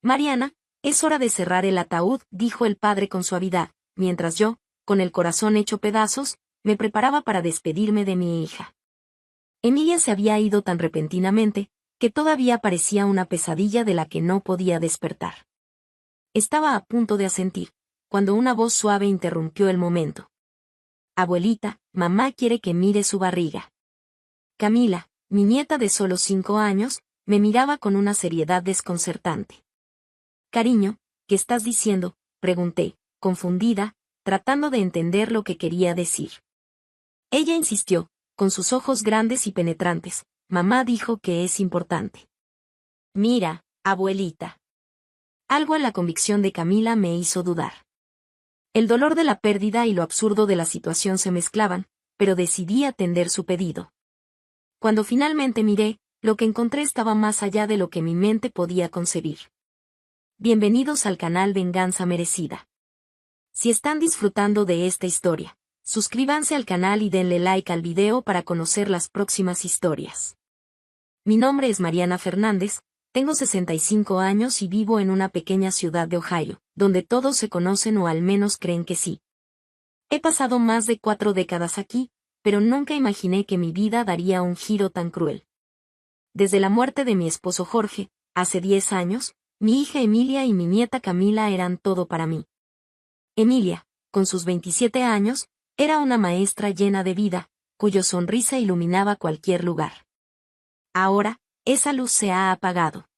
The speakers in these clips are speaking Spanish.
Mariana, es hora de cerrar el ataúd, dijo el padre con suavidad, mientras yo, con el corazón hecho pedazos, me preparaba para despedirme de mi hija. Emilia se había ido tan repentinamente, que todavía parecía una pesadilla de la que no podía despertar. Estaba a punto de asentir, cuando una voz suave interrumpió el momento. Abuelita, mamá quiere que mire su barriga. Camila, mi nieta de solo 5 años, me miraba con una seriedad desconcertante. Cariño, ¿qué estás diciendo?, pregunté, confundida, tratando de entender lo que quería decir. Ella insistió, con sus ojos grandes y penetrantes, mamá dijo que es importante. Mira, abuelita. Algo en la convicción de Camila me hizo dudar. El dolor de la pérdida y lo absurdo de la situación se mezclaban, pero decidí atender su pedido. Cuando finalmente miré, lo que encontré estaba más allá de lo que mi mente podía concebir. Bienvenidos al canal Venganza Merecida. Si están disfrutando de esta historia, suscríbanse al canal y denle like al video para conocer las próximas historias. Mi nombre es Mariana Fernández, tengo 65 años y vivo en una pequeña ciudad de Ohio, donde todos se conocen o al menos creen que sí. He pasado más de 4 décadas aquí, pero nunca imaginé que mi vida daría un giro tan cruel. Desde la muerte de mi esposo Jorge, hace 10 años, mi hija Emilia y mi nieta Camila eran todo para mí. Emilia, con sus 27 años, era una maestra llena de vida, cuya sonrisa iluminaba cualquier lugar. Ahora, esa luz se ha apagado.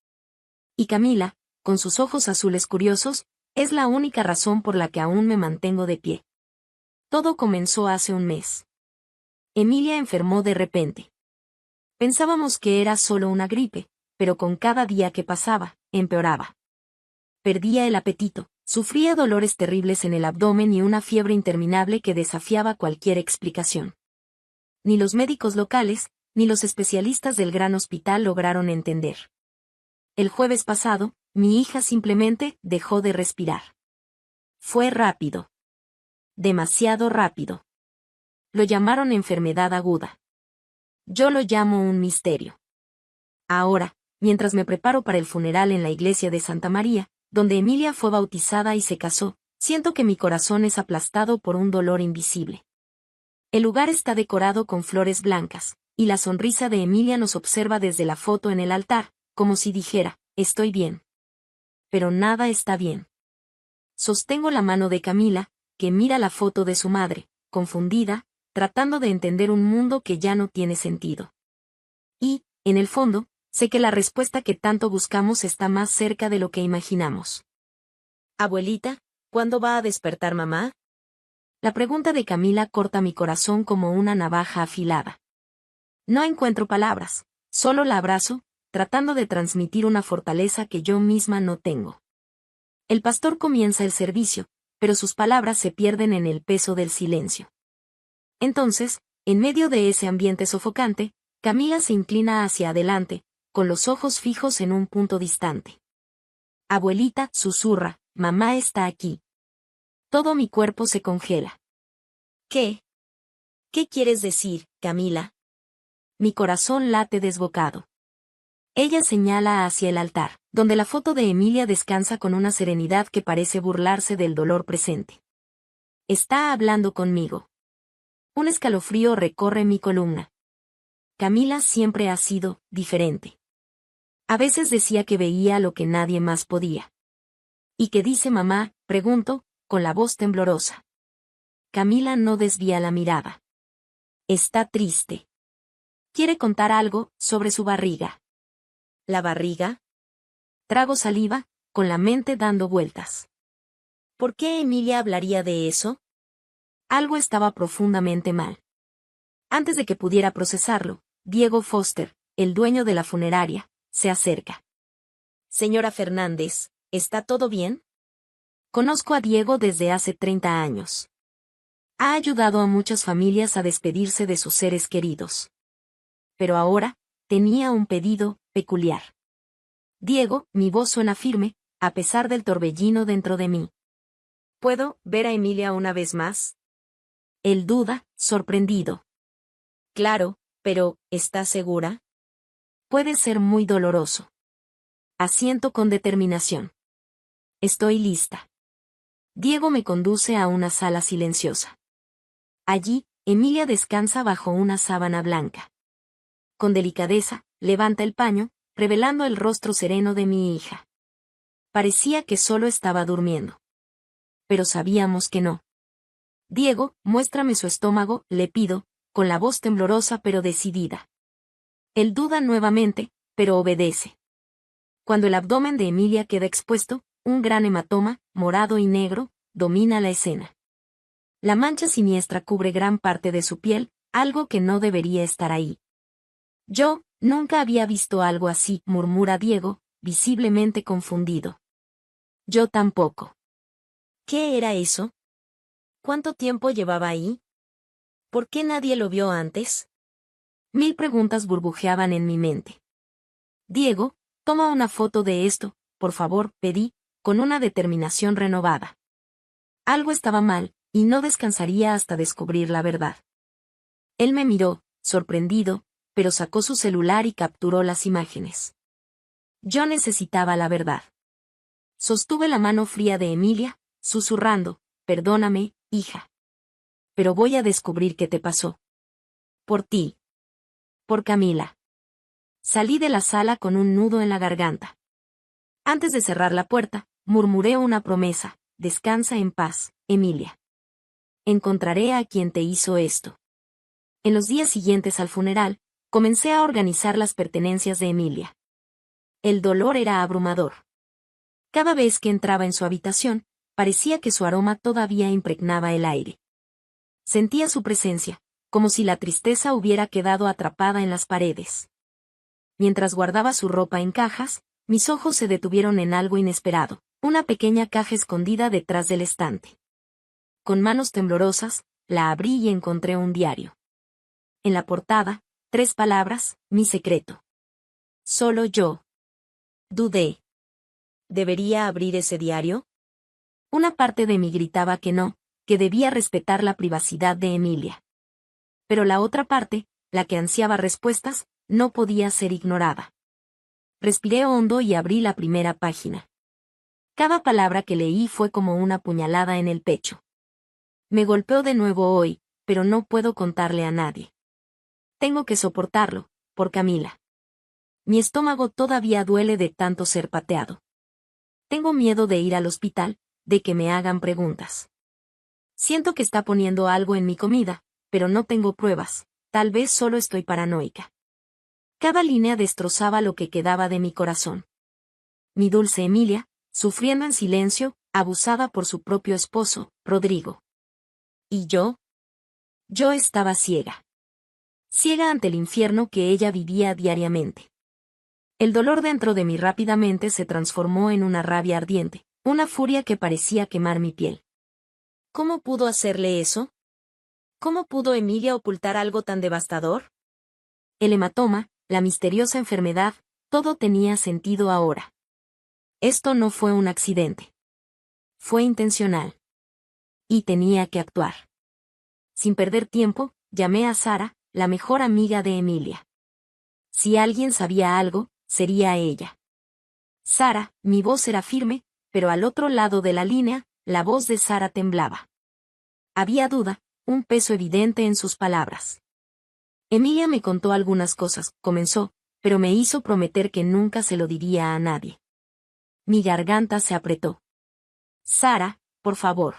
Y Camila, con sus ojos azules curiosos, es la única razón por la que aún me mantengo de pie. Todo comenzó hace un mes. Emilia enfermó de repente. Pensábamos que era solo una gripe, pero con cada día que pasaba, empeoraba. Perdía el apetito, sufría dolores terribles en el abdomen y una fiebre interminable que desafiaba cualquier explicación. Ni los médicos locales, ni los especialistas del gran hospital lograron entender. El jueves pasado, mi hija simplemente dejó de respirar. Fue rápido. Demasiado rápido. Lo llamaron enfermedad aguda. Yo lo llamo un misterio. Ahora, mientras me preparo para el funeral en la iglesia de Santa María, donde Emilia fue bautizada y se casó, siento que mi corazón es aplastado por un dolor invisible. El lugar está decorado con flores blancas, y la sonrisa de Emilia nos observa desde la foto en el altar, como si dijera, estoy bien. Pero nada está bien. Sostengo la mano de Camila, que mira la foto de su madre, confundida, tratando de entender un mundo que ya no tiene sentido. Y, en el fondo, sé que la respuesta que tanto buscamos está más cerca de lo que imaginamos. Abuelita, ¿cuándo va a despertar mamá? La pregunta de Camila corta mi corazón como una navaja afilada. No encuentro palabras, solo la abrazo, tratando de transmitir una fortaleza que yo misma no tengo. El pastor comienza el servicio, pero sus palabras se pierden en el peso del silencio. Entonces, en medio de ese ambiente sofocante, Camila se inclina hacia adelante, con los ojos fijos en un punto distante. Abuelita, susurra, mamá está aquí. Todo mi cuerpo se congela. ¿Qué? ¿Qué quieres decir, Camila? Mi corazón late desbocado. Ella señala hacia el altar, donde la foto de Emilia descansa con una serenidad que parece burlarse del dolor presente. Está hablando conmigo. Un escalofrío recorre mi columna. Camila siempre ha sido diferente. A veces decía que veía lo que nadie más podía. ¿Y qué dice mamá?, pregunto, con la voz temblorosa. Camila no desvía la mirada. Está triste. Quiere contar algo sobre su barriga. ¿La barriga? Trago saliva, con la mente dando vueltas. ¿Por qué Emilia hablaría de eso? Algo estaba profundamente mal. Antes de que pudiera procesarlo, Diego Foster, el dueño de la funeraria, se acerca. Señora Fernández, ¿está todo bien? Conozco a Diego desde hace 30 años. Ha ayudado a muchas familias a despedirse de sus seres queridos. Pero ahora, tenía un pedido peculiar. Diego, mi voz suena firme, a pesar del torbellino dentro de mí. ¿Puedo ver a Emilia una vez más? Él duda, sorprendido. Claro, pero, ¿estás segura? Puede ser muy doloroso. Asiento con determinación. Estoy lista. Diego me conduce a una sala silenciosa. Allí, Emilia descansa bajo una sábana blanca. Con delicadeza, levanta el paño, revelando el rostro sereno de mi hija. Parecía que solo estaba durmiendo. Pero sabíamos que no. Diego, muéstrame su estómago, le pido, con la voz temblorosa pero decidida. Él duda nuevamente, pero obedece. Cuando el abdomen de Emilia queda expuesto, un gran hematoma, morado y negro, domina la escena. La mancha siniestra cubre gran parte de su piel, algo que no debería estar ahí. Yo, nunca había visto algo así, murmura Diego, visiblemente confundido. Yo tampoco. ¿Qué era eso? ¿Cuánto tiempo llevaba ahí? ¿Por qué nadie lo vio antes? Mil preguntas burbujeaban en mi mente. Diego, toma una foto de esto, por favor, pedí, con una determinación renovada. Algo estaba mal, y no descansaría hasta descubrir la verdad. Él me miró, sorprendido, pero sacó su celular y capturó las imágenes. Yo necesitaba la verdad. Sostuve la mano fría de Emilia, susurrando, perdóname, hija. Pero voy a descubrir qué te pasó. Por ti. Por Camila. Salí de la sala con un nudo en la garganta. Antes de cerrar la puerta, murmuré una promesa: descansa en paz, Emilia. Encontraré a quien te hizo esto. En los días siguientes al funeral, comencé a organizar las pertenencias de Emilia. El dolor era abrumador. Cada vez que entraba en su habitación, parecía que su aroma todavía impregnaba el aire. Sentía su presencia, como si la tristeza hubiera quedado atrapada en las paredes. Mientras guardaba su ropa en cajas, mis ojos se detuvieron en algo inesperado, una pequeña caja escondida detrás del estante. Con manos temblorosas, la abrí y encontré un diario. En la portada, 3 palabras: mi secreto. Solo yo. Dudé. ¿Debería abrir ese diario? Una parte de mí gritaba que no, que debía respetar la privacidad de Emilia. Pero la otra parte, la que ansiaba respuestas, no podía ser ignorada. Respiré hondo y abrí la primera página. Cada palabra que leí fue como una puñalada en el pecho. Me golpeó de nuevo hoy, pero no puedo contarle a nadie. Tengo que soportarlo, por Camila. Mi estómago todavía duele de tanto ser pateado. Tengo miedo de ir al hospital, de que me hagan preguntas. Siento que está poniendo algo en mi comida, pero no tengo pruebas, tal vez solo estoy paranoica. Cada línea destrozaba lo que quedaba de mi corazón. Mi dulce Emilia, sufriendo en silencio, abusada por su propio esposo, Rodrigo. ¿Y yo? Yo estaba ciega. Ciega ante el infierno que ella vivía diariamente. El dolor dentro de mí rápidamente se transformó en una rabia ardiente, una furia que parecía quemar mi piel. ¿Cómo pudo hacerle eso? ¿Cómo pudo Emilia ocultar algo tan devastador? El hematoma, la misteriosa enfermedad, todo tenía sentido ahora. Esto no fue un accidente. Fue intencional. Y tenía que actuar. Sin perder tiempo, llamé a Sara, la mejor amiga de Emilia. Si alguien sabía algo, sería ella. Sara, mi voz era firme, pero al otro lado de la línea, la voz de Sara temblaba. Había duda, un peso evidente en sus palabras. Emilia me contó algunas cosas, comenzó, pero me hizo prometer que nunca se lo diría a nadie. Mi garganta se apretó. Sara, por favor.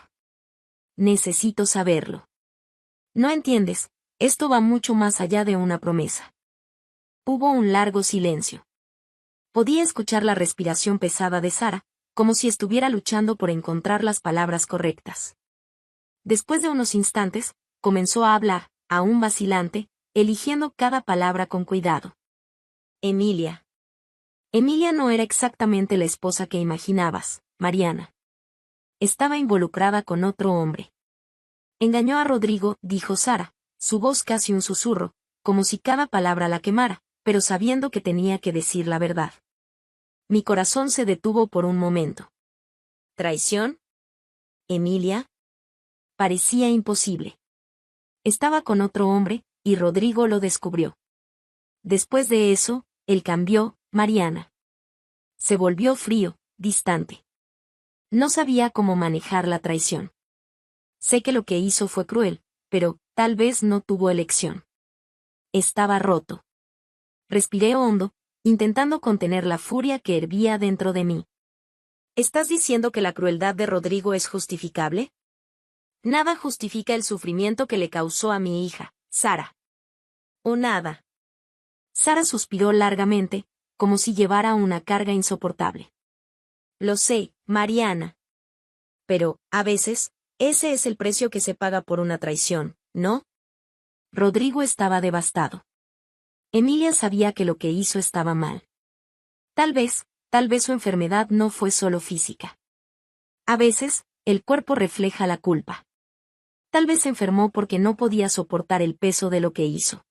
Necesito saberlo. No entiendes, esto va mucho más allá de una promesa. Hubo un largo silencio. Podía escuchar la respiración pesada de Sara, como si estuviera luchando por encontrar las palabras correctas. Después de unos instantes, comenzó a hablar, aún vacilante, eligiendo cada palabra con cuidado. Emilia. Emilia no era exactamente la esposa que imaginabas, Mariana. Estaba involucrada con otro hombre. Engañó a Rodrigo, dijo Sara, su voz casi un susurro, como si cada palabra la quemara, pero sabiendo que tenía que decir la verdad. Mi corazón se detuvo por un momento. ¿Traición? ¿Emilia? Parecía imposible. Estaba con otro hombre, y Rodrigo lo descubrió. Después de eso, él cambió, Mariana. Se volvió frío, distante. No sabía cómo manejar la traición. Sé que lo que hizo fue cruel, pero tal vez no tuvo elección. Estaba roto. Respiré hondo, intentando contener la furia que hervía dentro de mí. ¿Estás diciendo que la crueldad de Rodrigo es justificable? Nada justifica el sufrimiento que le causó a mi hija, Sara. ¿O nada? Sara suspiró largamente, como si llevara una carga insoportable. Lo sé, Mariana. Pero, a veces, ese es el precio que se paga por una traición, ¿no? Rodrigo estaba devastado. Emilia sabía que lo que hizo estaba mal. Tal vez su enfermedad no fue solo física. A veces, el cuerpo refleja la culpa. Tal vez se enfermó porque no podía soportar el peso de lo que hizo.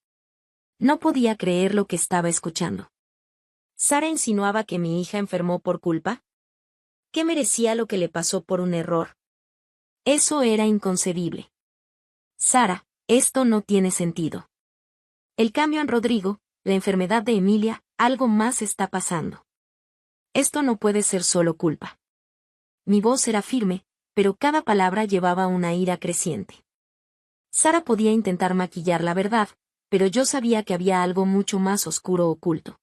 No podía creer lo que estaba escuchando. ¿Sara insinuaba que mi hija enfermó por culpa? ¿Qué merecía lo que le pasó por un error? Eso era inconcebible. Sara, esto no tiene sentido. El cambio en Rodrigo, la enfermedad de Emilia, algo más está pasando. Esto no puede ser solo culpa. Mi voz era firme, pero cada palabra llevaba una ira creciente. Sara podía intentar maquillar la verdad, pero yo sabía que había algo mucho más oscuro oculto.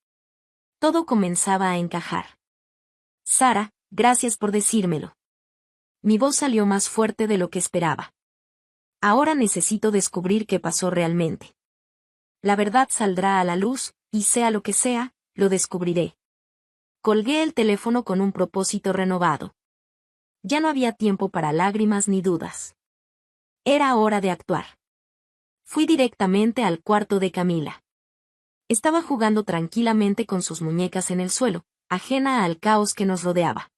Todo comenzaba a encajar. Sara, gracias por decírmelo. Mi voz salió más fuerte de lo que esperaba. Ahora necesito descubrir qué pasó realmente. La verdad saldrá a la luz, y sea lo que sea, lo descubriré. Colgué el teléfono con un propósito renovado. Ya no había tiempo para lágrimas ni dudas. Era hora de actuar. Fui directamente al cuarto de Camila. Estaba jugando tranquilamente con sus muñecas en el suelo, ajena al caos que nos rodeaba.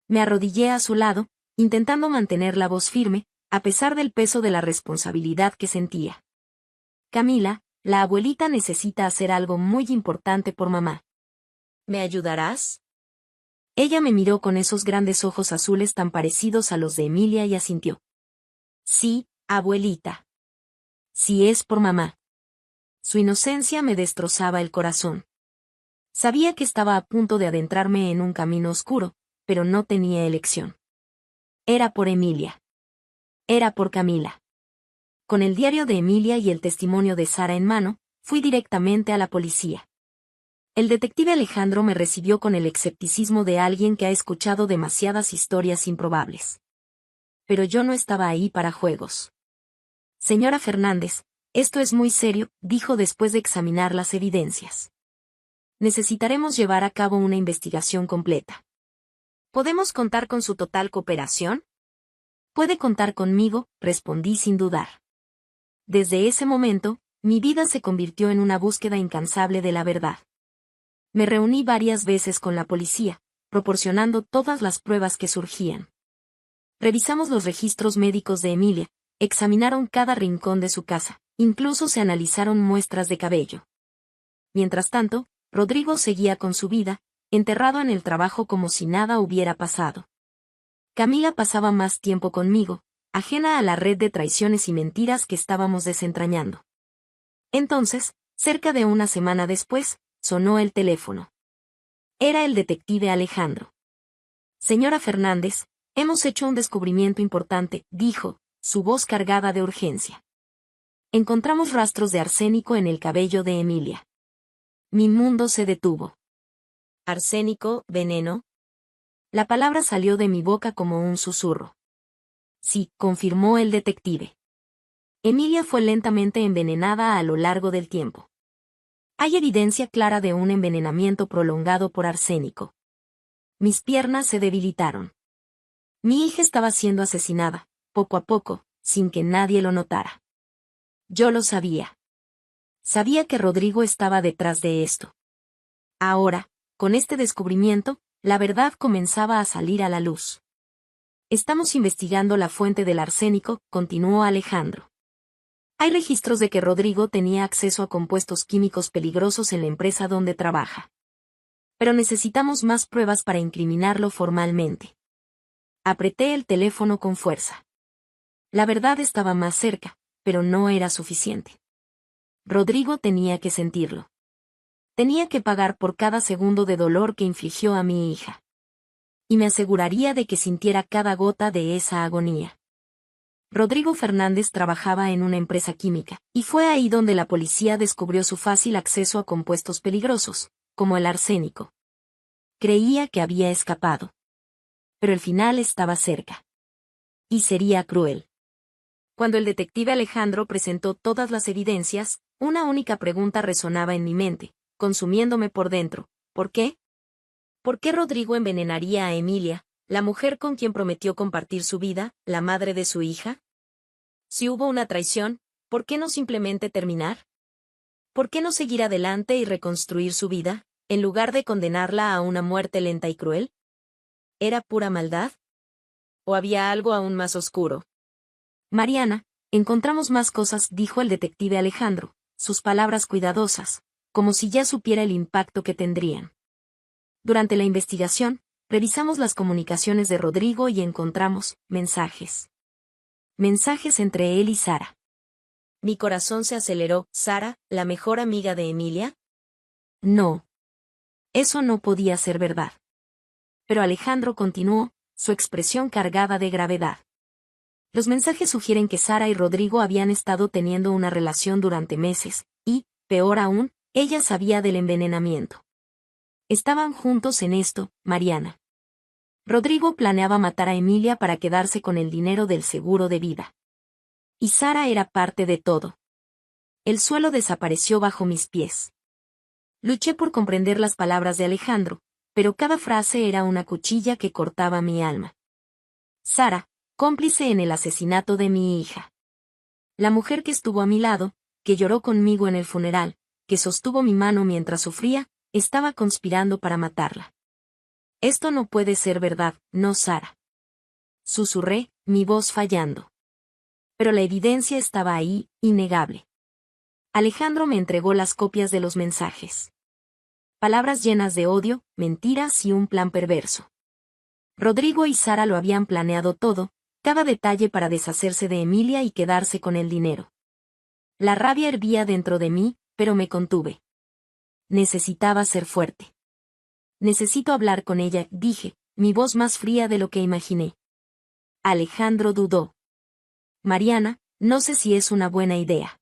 Me arrodillé a su lado, intentando mantener la voz firme, a pesar del peso de la responsabilidad que sentía. Camila, la abuelita necesita hacer algo muy importante por mamá. ¿Me ayudarás? Ella me miró con esos grandes ojos azules tan parecidos a los de Emilia y asintió. Sí, abuelita. Si es por mamá. Su inocencia me destrozaba el corazón. Sabía que estaba a punto de adentrarme en un camino oscuro, pero no tenía elección. Era por Emilia. Era por Camila. Con el diario de Emilia y el testimonio de Sara en mano, fui directamente a la policía. El detective Alejandro me recibió con el escepticismo de alguien que ha escuchado demasiadas historias improbables. Pero yo no estaba ahí para juegos. Señora Fernández, esto es muy serio, dijo después de examinar las evidencias. Necesitaremos llevar a cabo una investigación completa. ¿Podemos contar con su total cooperación? Puede contar conmigo, respondí sin dudar. Desde ese momento, mi vida se convirtió en una búsqueda incansable de la verdad. Me reuní varias veces con la policía, proporcionando todas las pruebas que surgían. Revisamos los registros médicos de Emilia, examinaron cada rincón de su casa, incluso se analizaron muestras de cabello. Mientras tanto, Rodrigo seguía con su vida, enterrado en el trabajo como si nada hubiera pasado. Camila pasaba más tiempo conmigo, ajena a la red de traiciones y mentiras que estábamos desentrañando. Entonces, cerca de una semana después, sonó el teléfono. Era el detective Alejandro. Señora Fernández, hemos hecho un descubrimiento importante, dijo, su voz cargada de urgencia. Encontramos rastros de arsénico en el cabello de Emilia. Mi mundo se detuvo. ¿Arsénico, veneno? La palabra salió de mi boca como un susurro. Sí, confirmó el detective. Emilia fue lentamente envenenada a lo largo del tiempo. Hay evidencia clara de un envenenamiento prolongado por arsénico. Mis piernas se debilitaron. Mi hija estaba siendo asesinada, poco a poco, sin que nadie lo notara. Yo lo sabía. Sabía que Rodrigo estaba detrás de esto. Ahora, con este descubrimiento, la verdad comenzaba a salir a la luz. Estamos investigando la fuente del arsénico, continuó Alejandro. Hay registros de que Rodrigo tenía acceso a compuestos químicos peligrosos en la empresa donde trabaja. Pero necesitamos más pruebas para incriminarlo formalmente. Apreté el teléfono con fuerza. La verdad estaba más cerca, pero no era suficiente. Rodrigo tenía que sentirlo. Tenía que pagar por cada segundo de dolor que infligió a mi hija. Y me aseguraría de que sintiera cada gota de esa agonía. Rodrigo Fernández trabajaba en una empresa química, y fue ahí donde la policía descubrió su fácil acceso a compuestos peligrosos, como el arsénico. Creía que había escapado. Pero el final estaba cerca. Y sería cruel. Cuando el detective Alejandro presentó todas las evidencias, una única pregunta resonaba en mi mente, consumiéndome por dentro. ¿Por qué? ¿Por qué Rodrigo envenenaría a Emilia, la mujer con quien prometió compartir su vida, la madre de su hija? Si hubo una traición, ¿por qué no simplemente terminar? ¿Por qué no seguir adelante y reconstruir su vida, en lugar de condenarla a una muerte lenta y cruel? ¿Era pura maldad? ¿O había algo aún más oscuro? Mariana, encontramos más cosas, dijo el detective Alejandro, sus palabras cuidadosas, como si ya supiera el impacto que tendrían. Durante la investigación, revisamos las comunicaciones de Rodrigo y encontramos mensajes. Mensajes entre él y Sara. Mi corazón se aceleró. ¿Sara, la mejor amiga de Emilia? No. Eso no podía ser verdad. Pero Alejandro continuó, su expresión cargada de gravedad. Los mensajes sugieren que Sara y Rodrigo habían estado teniendo una relación durante meses, y, peor aún, ella sabía del envenenamiento. Estaban juntos en esto, Mariana. Rodrigo planeaba matar a Emilia para quedarse con el dinero del seguro de vida. Y Sara era parte de todo. El suelo desapareció bajo mis pies. Luché por comprender las palabras de Alejandro, pero cada frase era una cuchilla que cortaba mi alma. Sara, cómplice en el asesinato de mi hija. La mujer que estuvo a mi lado, que lloró conmigo en el funeral, que sostuvo mi mano mientras sufría, estaba conspirando para matarla. Esto no puede ser verdad, no, Sara. Susurré, mi voz fallando. Pero la evidencia estaba ahí, innegable. Alejandro me entregó las copias de los mensajes. Palabras llenas de odio, mentiras y un plan perverso. Rodrigo y Sara lo habían planeado todo, cada detalle para deshacerse de Emilia y quedarse con el dinero. La rabia hervía dentro de mí, pero me contuve. Necesitaba ser fuerte. Necesito hablar con ella, dije, mi voz más fría de lo que imaginé. Alejandro dudó. Mariana, no sé si es una buena idea.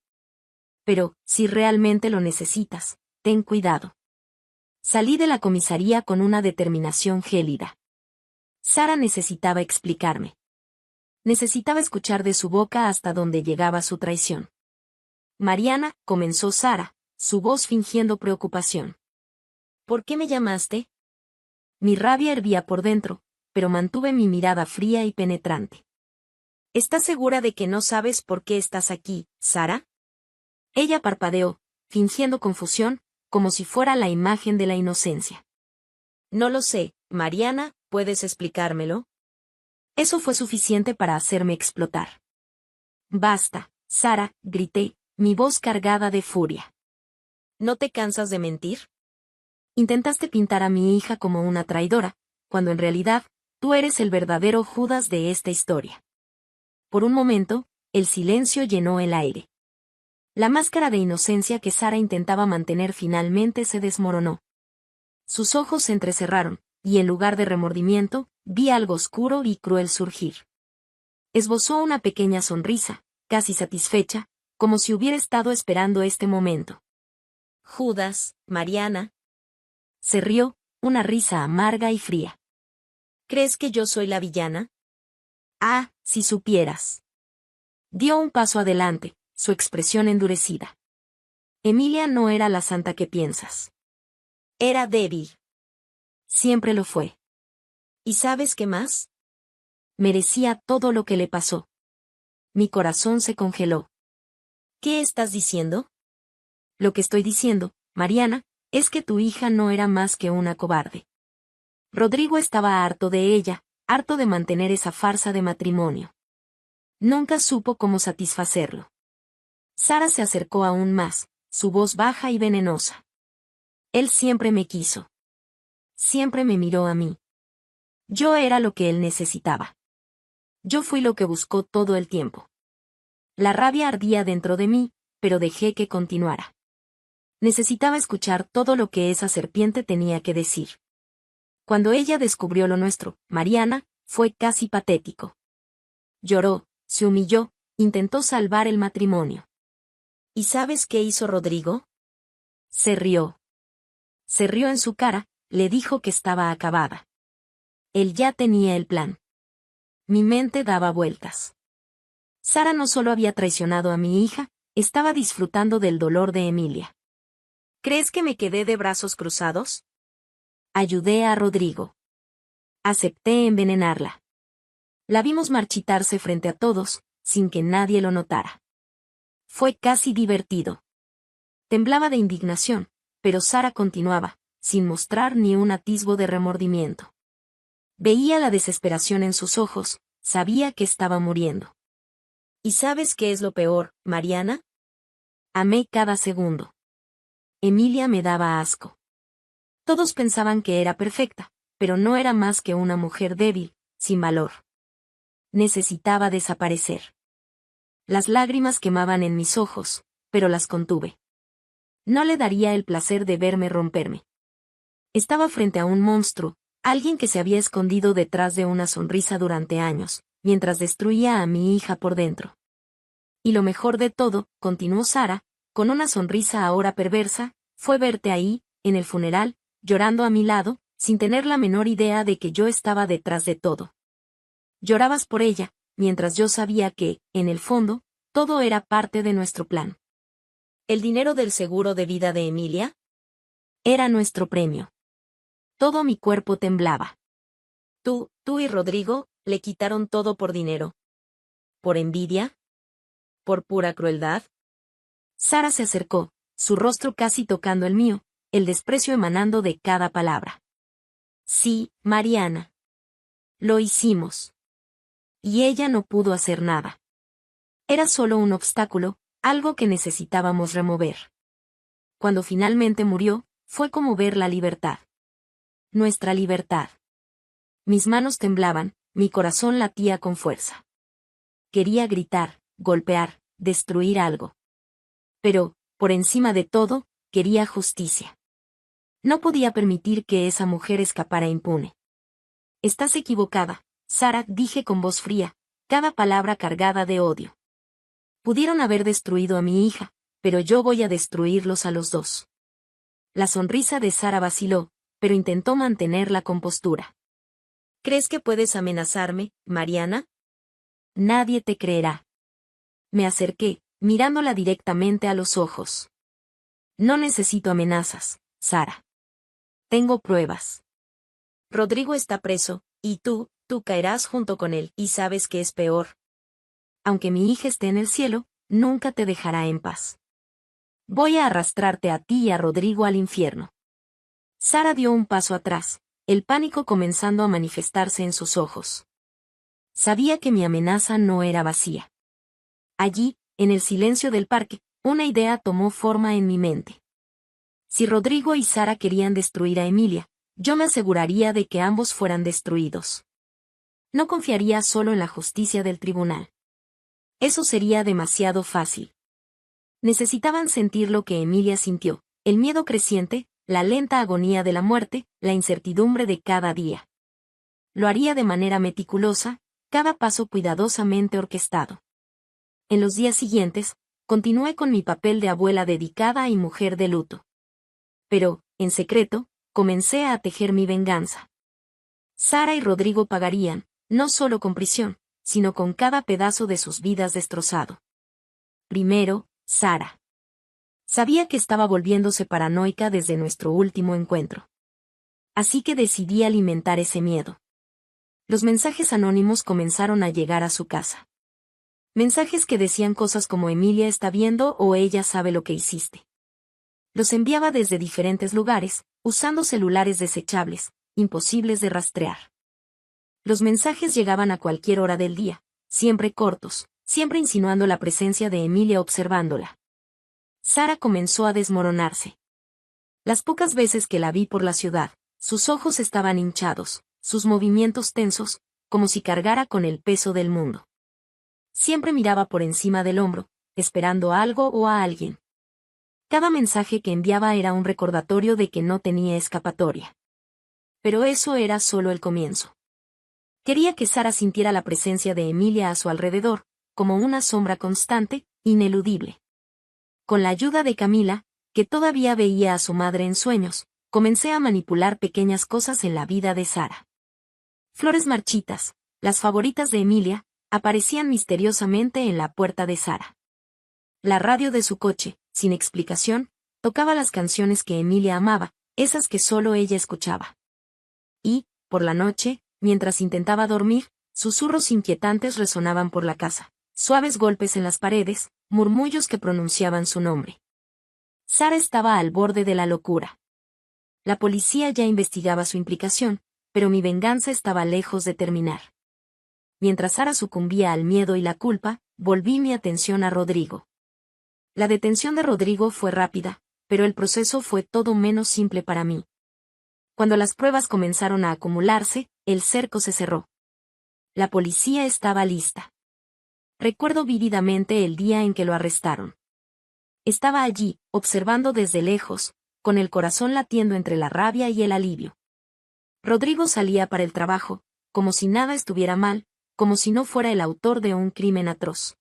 Pero, si realmente lo necesitas, ten cuidado. Salí de la comisaría con una determinación gélida. Sara necesitaba explicarme. Necesitaba escuchar de su boca hasta dónde llegaba su traición. Mariana, comenzó Sara, su voz fingiendo preocupación. ¿Por qué me llamaste? Mi rabia hervía por dentro, pero mantuve mi mirada fría y penetrante. ¿Estás segura de que no sabes por qué estás aquí, Sara? Ella parpadeó, fingiendo confusión, como si fuera la imagen de la inocencia. No lo sé, Mariana, ¿puedes explicármelo? Eso fue suficiente para hacerme explotar. Basta, Sara, grité, mi voz cargada de furia. ¿No te cansas de mentir? Intentaste pintar a mi hija como una traidora, cuando en realidad, tú eres el verdadero Judas de esta historia. Por un momento, el silencio llenó el aire. La máscara de inocencia que Sara intentaba mantener finalmente se desmoronó. Sus ojos se entrecerraron, y en lugar de remordimiento, vi algo oscuro y cruel surgir. Esbozó una pequeña sonrisa, casi satisfecha, como si hubiera estado esperando este momento. Judas, Mariana. Se rió, una risa amarga y fría. ¿Crees que yo soy la villana? Ah, si supieras. Dio un paso adelante, su expresión endurecida. Emilia no era la santa que piensas. Era débil. Siempre lo fue. ¿Y sabes qué más? Merecía todo lo que le pasó. Mi corazón se congeló. ¿Qué estás diciendo? Lo que estoy diciendo, Mariana, es que tu hija no era más que una cobarde. Rodrigo estaba harto de ella, harto de mantener esa farsa de matrimonio. Nunca supo cómo satisfacerlo. Sara se acercó aún más, su voz baja y venenosa. Él siempre me quiso. Siempre me miró a mí. Yo era lo que él necesitaba. Yo fui lo que buscó todo el tiempo. La rabia ardía dentro de mí, pero dejé que continuara. Necesitaba escuchar todo lo que esa serpiente tenía que decir. Cuando ella descubrió lo nuestro, Mariana, fue casi patético. Lloró, se humilló, intentó salvar el matrimonio. ¿Y sabes qué hizo Rodrigo? Se rió. Se rió en su cara, le dijo que estaba acabada. Él ya tenía el plan. Mi mente daba vueltas. Sara no solo había traicionado a mi hija, estaba disfrutando del dolor de Emilia. ¿Crees que me quedé de brazos cruzados? Ayudé a Rodrigo. Acepté envenenarla. La vimos marchitarse frente a todos, sin que nadie lo notara. Fue casi divertido. Temblaba de indignación, pero Sara continuaba, sin mostrar ni un atisbo de remordimiento. Veía la desesperación en sus ojos, sabía que estaba muriendo. ¿Y sabes qué es lo peor, Mariana? Amé cada segundo. Emilia me daba asco. Todos pensaban que era perfecta, pero no era más que una mujer débil, sin valor. Necesitaba desaparecer. Las lágrimas quemaban en mis ojos, pero las contuve. No le daría el placer de verme romperme. Estaba frente a un monstruo, alguien que se había escondido detrás de una sonrisa durante años, mientras destruía a mi hija por dentro. Y lo mejor de todo, continuó Sara, con una sonrisa ahora perversa, fue verte ahí, en el funeral, llorando a mi lado, sin tener la menor idea de que yo estaba detrás de todo. Llorabas por ella, mientras yo sabía que, en el fondo, todo era parte de nuestro plan. ¿El dinero del seguro de vida de Emilia? Era nuestro premio. Todo mi cuerpo temblaba. Tú y Rodrigo, le quitaron todo por dinero. ¿Por envidia? ¿Por pura crueldad? Sara se acercó, su rostro casi tocando el mío, el desprecio emanando de cada palabra. Sí, Mariana. Lo hicimos. Y ella no pudo hacer nada. Era solo un obstáculo, algo que necesitábamos remover. Cuando finalmente murió, fue como ver la libertad. Nuestra libertad. Mis manos temblaban, mi corazón latía con fuerza. Quería gritar, golpear, destruir algo. Pero, por encima de todo, quería justicia. No podía permitir que esa mujer escapara impune. Estás equivocada, Sara, dije con voz fría, cada palabra cargada de odio. Pudieron haber destruido a mi hija, pero yo voy a destruirlos a los dos. La sonrisa de Sara vaciló, pero intentó mantener la compostura. ¿Crees que puedes amenazarme, Mariana? Nadie te creerá. Me acerqué, mirándola directamente a los ojos. No necesito amenazas, Sara. Tengo pruebas. Rodrigo está preso, y tú caerás junto con él, y sabes que es peor. Aunque mi hija esté en el cielo, nunca te dejará en paz. Voy a arrastrarte a ti y a Rodrigo al infierno. Sara dio un paso atrás, el pánico comenzando a manifestarse en sus ojos. Sabía que mi amenaza no era vacía. Allí, en el silencio del parque, una idea tomó forma en mi mente. Si Rodrigo y Sara querían destruir a Emilia, yo me aseguraría de que ambos fueran destruidos. No confiaría solo en la justicia del tribunal. Eso sería demasiado fácil. Necesitaban sentir lo que Emilia sintió, el miedo creciente, la lenta agonía de la muerte, la incertidumbre de cada día. Lo haría de manera meticulosa, cada paso cuidadosamente orquestado. En los días siguientes, continué con mi papel de abuela dedicada y mujer de luto. Pero, en secreto, comencé a tejer mi venganza. Sara y Rodrigo pagarían, no solo con prisión, sino con cada pedazo de sus vidas destrozado. Primero, Sara. Sabía que estaba volviéndose paranoica desde nuestro último encuentro. Así que decidí alimentar ese miedo. Los mensajes anónimos comenzaron a llegar a su casa. Mensajes que decían cosas como Emilia está viendo o ella sabe lo que hiciste. Los enviaba desde diferentes lugares, usando celulares desechables, imposibles de rastrear. Los mensajes llegaban a cualquier hora del día, siempre cortos, siempre insinuando la presencia de Emilia observándola. Sara comenzó a desmoronarse. Las pocas veces que la vi por la ciudad, sus ojos estaban hinchados, sus movimientos tensos, como si cargara con el peso del mundo. Siempre miraba por encima del hombro, esperando a algo o a alguien. Cada mensaje que enviaba era un recordatorio de que no tenía escapatoria. Pero eso era solo el comienzo. Quería que Sara sintiera la presencia de Emilia a su alrededor, como una sombra constante, ineludible. Con la ayuda de Camila, que todavía veía a su madre en sueños, comencé a manipular pequeñas cosas en la vida de Sara. Flores marchitas, las favoritas de Emilia, aparecían misteriosamente en la puerta de Sara. La radio de su coche, sin explicación, tocaba las canciones que Emilia amaba, esas que solo ella escuchaba. Y, por la noche, mientras intentaba dormir, susurros inquietantes resonaban por la casa, suaves golpes en las paredes, murmullos que pronunciaban su nombre. Sara estaba al borde de la locura. La policía ya investigaba su implicación, pero mi venganza estaba lejos de terminar. Mientras Sara sucumbía al miedo y la culpa, volví mi atención a Rodrigo. La detención de Rodrigo fue rápida, pero el proceso fue todo menos simple para mí. Cuando las pruebas comenzaron a acumularse, el cerco se cerró. La policía estaba lista. Recuerdo vívidamente el día en que lo arrestaron. Estaba allí, observando desde lejos, con el corazón latiendo entre la rabia y el alivio. Rodrigo salía para el trabajo, como si nada estuviera mal, como si no fuera el autor de un crimen atroz.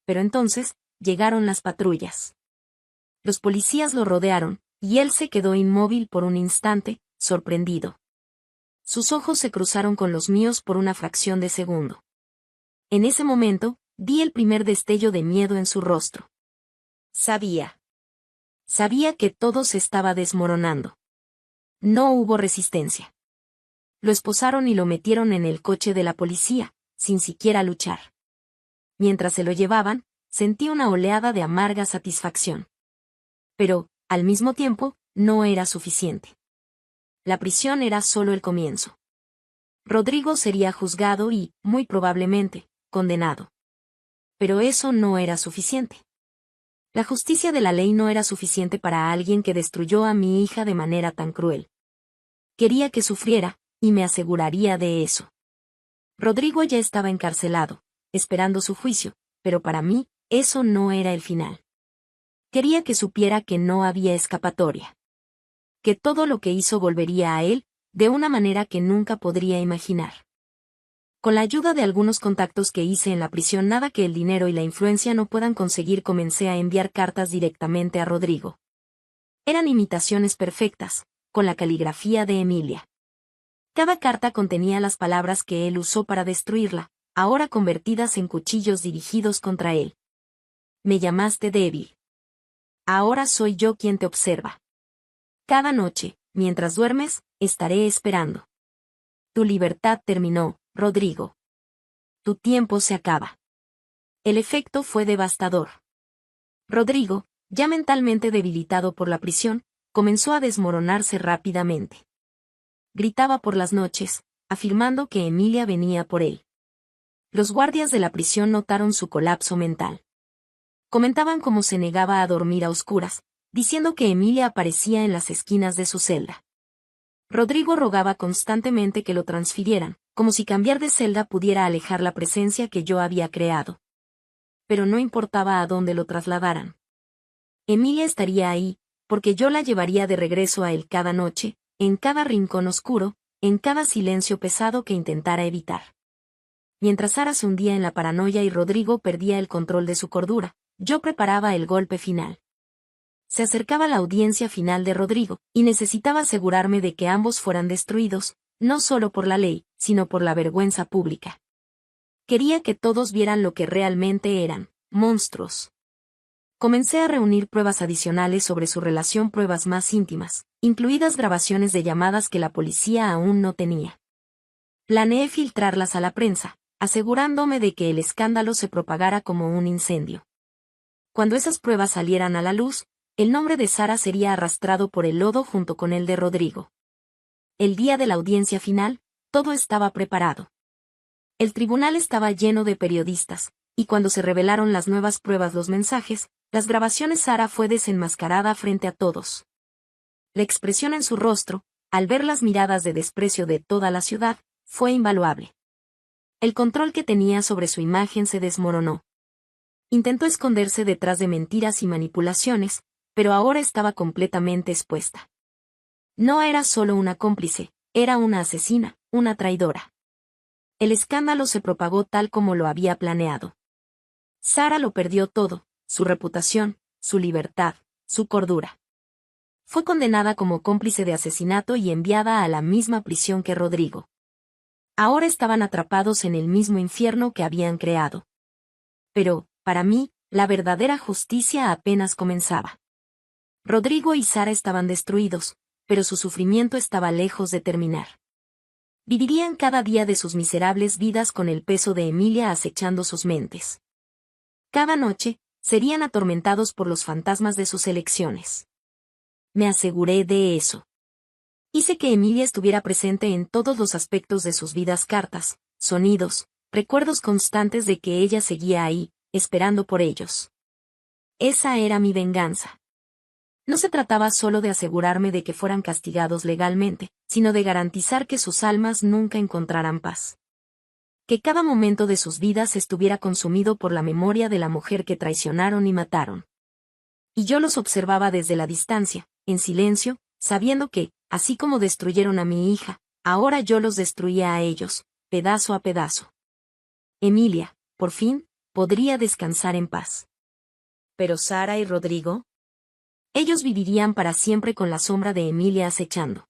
Pero entonces, llegaron las patrullas. Los policías lo rodearon, y él se quedó inmóvil por un instante, sorprendido. Sus ojos se cruzaron con los míos por una fracción de segundo. En ese momento, vi el primer destello de miedo en su rostro. Sabía que todo se estaba desmoronando. No hubo resistencia. Lo esposaron y lo metieron en el coche de la policía, sin siquiera luchar. Mientras se lo llevaban, sentí una oleada de amarga satisfacción. Pero, al mismo tiempo, no era suficiente. La prisión era solo el comienzo. Rodrigo sería juzgado y, muy probablemente, condenado. Pero eso no era suficiente. La justicia de la ley no era suficiente para alguien que destruyó a mi hija de manera tan cruel. Quería que sufriera, y me aseguraría de eso. Rodrigo ya estaba encarcelado, esperando su juicio, pero para mí, eso no era el final. Quería que supiera que no había escapatoria. Que todo lo que hizo volvería a él, de una manera que nunca podría imaginar. Con la ayuda de algunos contactos que hice en la prisión, nada que el dinero y la influencia no puedan conseguir, comencé a enviar cartas directamente a Rodrigo. Eran imitaciones perfectas, con la caligrafía de Emilia. Cada carta contenía las palabras que él usó para destruirla, ahora convertidas en cuchillos dirigidos contra él. Me llamaste débil. Ahora soy yo quien te observa. Cada noche, mientras duermes, estaré esperando. Tu libertad terminó, Rodrigo. Tu tiempo se acaba. El efecto fue devastador. Rodrigo, ya mentalmente debilitado por la prisión, comenzó a desmoronarse rápidamente. Gritaba por las noches, afirmando que Emilia venía por él. Los guardias de la prisión notaron su colapso mental. Comentaban cómo se negaba a dormir a oscuras, diciendo que Emilia aparecía en las esquinas de su celda. Rodrigo rogaba constantemente que lo transfirieran, como si cambiar de celda pudiera alejar la presencia que yo había creado. Pero no importaba a dónde lo trasladaran. Emilia estaría ahí, porque yo la llevaría de regreso a él cada noche, en cada rincón oscuro, en cada silencio pesado que intentara evitar. Mientras Sara se hundía en la paranoia y Rodrigo perdía el control de su cordura, yo preparaba el golpe final. Se acercaba la audiencia final de Rodrigo, y necesitaba asegurarme de que ambos fueran destruidos, no solo por la ley, sino por la vergüenza pública. Quería que todos vieran lo que realmente eran, monstruos. Comencé a reunir pruebas adicionales sobre su relación, pruebas más íntimas, incluidas grabaciones de llamadas que la policía aún no tenía. Planeé filtrarlas a la prensa, asegurándome de que el escándalo se propagara como un incendio. Cuando esas pruebas salieran a la luz, el nombre de Sara sería arrastrado por el lodo junto con el de Rodrigo. El día de la audiencia final, todo estaba preparado. El tribunal estaba lleno de periodistas, y cuando se revelaron las nuevas pruebas, los mensajes, las grabaciones, Sara fue desenmascarada frente a todos. La expresión en su rostro, al ver las miradas de desprecio de toda la ciudad, fue invaluable. El control que tenía sobre su imagen se desmoronó. Intentó esconderse detrás de mentiras y manipulaciones, pero ahora estaba completamente expuesta. No era solo una cómplice, era una asesina, una traidora. El escándalo se propagó tal como lo había planeado. Sara lo perdió todo, su reputación, su libertad, su cordura. Fue condenada como cómplice de asesinato y enviada a la misma prisión que Rodrigo. Ahora estaban atrapados en el mismo infierno que habían creado. Pero, para mí, la verdadera justicia apenas comenzaba. Rodrigo y Sara estaban destruidos, pero su sufrimiento estaba lejos de terminar. Vivirían cada día de sus miserables vidas con el peso de Emilia acechando sus mentes. Cada noche, serían atormentados por los fantasmas de sus elecciones. Me aseguré de eso. Hice que Emilia estuviera presente en todos los aspectos de sus vidas: cartas, sonidos, recuerdos constantes de que ella seguía ahí, esperando por ellos. Esa era mi venganza. No se trataba solo de asegurarme de que fueran castigados legalmente, sino de garantizar que sus almas nunca encontraran paz. Que cada momento de sus vidas estuviera consumido por la memoria de la mujer que traicionaron y mataron. Y yo los observaba desde la distancia, en silencio, sabiendo que, así como destruyeron a mi hija, ahora yo los destruía a ellos, pedazo a pedazo. Emilia, por fin, podría descansar en paz. ¿Pero Sara y Rodrigo? Ellos vivirían para siempre con la sombra de Emilia acechando.